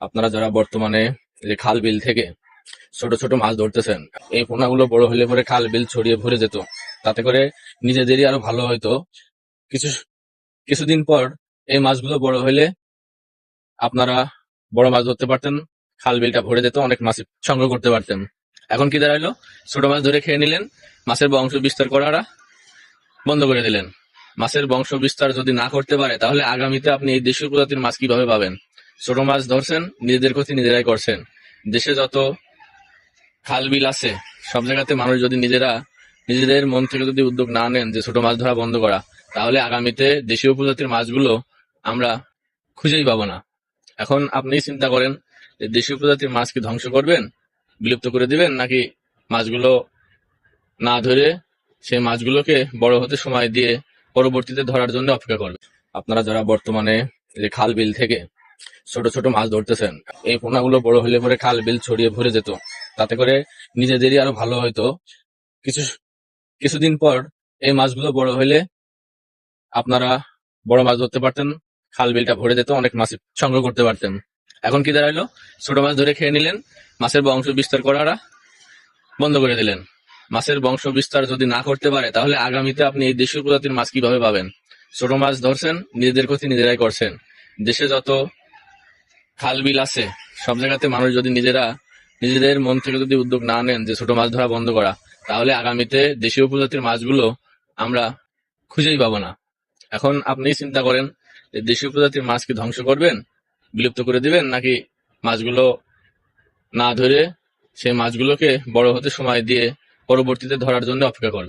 আপনারা যারা বর্তমানে যে খাল বিল থেকে ছোট ছোট মাছ ধরতেছেন, এই পোনাগুলো বড় হলে পরে খাল বিল ছড়িয়ে ভরে যেত। তাতে করে নিজেদেরই আরো ভালো হয়তো। কিছু কিছুদিন পর এই মাছগুলো বড় হলে আপনারা বড় মাছ ধরতে পারতেন, খাল বিলটা ভরে যেত, অনেক মাছ সংগ্রহ করতে পারতেন। এখন কি দাঁড়াইলো? ছোট মাছ ধরে খেয়ে নিলেন, মাছের বংশ বিস্তার করাটা বন্ধ করে দিলেন। মাছের বংশ বিস্তার যদি না করতে পারে, তাহলে আগামীতে আপনি এই দেশীয় প্রজাতির মাছ কিভাবে পাবেন? ছোট মাছ ধরছেন, নিজেদের ক্ষতি নিজেরাই করছেন। দেশে যত খাল বিল আছে, সব জায়গাতে মানুষ যদি নিজেদের মন থেকে যদি উদ্যোগ না নেন যে ছোট মাছ ধরা বন্ধ করা, তাহলে আগামীতে দেশীয় প্রজাতির মাছগুলো আমরা খুঁজেই পাবো না। এখন আপনি চিন্তা করেন যে দেশীয় প্রজাতির মাছ কি ধ্বংস করবেন, বিলুপ্ত করে দিবেন, নাকি মাছগুলো না ধরে সেই মাছগুলোকে বড় হতে সময় দিয়ে পরবর্তীতে ধরার জন্য অপেক্ষা করবে? আপনারা যারা বর্তমানে যে খাল বিল থেকে ছোট ছোট মাছ ধরতেছেন, এই পোনাগুলো বড় হলে পরে খাল বিল ছড়িয়ে ভরে যেত। তাতে করে নিজেদেরই আরো ভালো হয়তো। কিছু কিছুদিন পর এই মাছগুলো বড় হলে আপনারা বড় মাছ ধরতে পারতেন, খাল বিলটা ভরে যেত, অনেক মাছ সংগ্রহ করতে পারতেন। এখন কি দাঁড়াইলো? ছোট মাছ ধরে খেয়ে নিলেন, মাছের বংশ বিস্তার করাটা বন্ধ করে দিলেন। মাছের বংশ বিস্তার যদি না করতে পারে, তাহলে আগামীতে আপনি এই দেশীয় প্রজাতির মাছ কিভাবে পাবেন? ছোট মাছ ধরছেন, নিজেদের ক্ষতি নিজেরাই করছেন। দেশে যত খাল বিল আছে, সব জায়গাতে মানুষ যদি নিজেদের মন থেকে যদি উদ্যোগ না নেন যে ছোট মাছ ধরা বন্ধ করা, তাহলে আগামীতে দেশীয় প্রজাতির মাছগুলো আমরা খুঁজেই পাবো না। এখন আপনি চিন্তা করেন যে দেশীয় প্রজাতির মাছ কি ধ্বংস করবেন, বিলুপ্ত করে দিবেন, নাকি মাছগুলো না ধরে সেই মাছগুলোকে বড় হতে সময় দিয়ে পরবর্তীতে ধরার জন্য অপেক্ষা করবেন?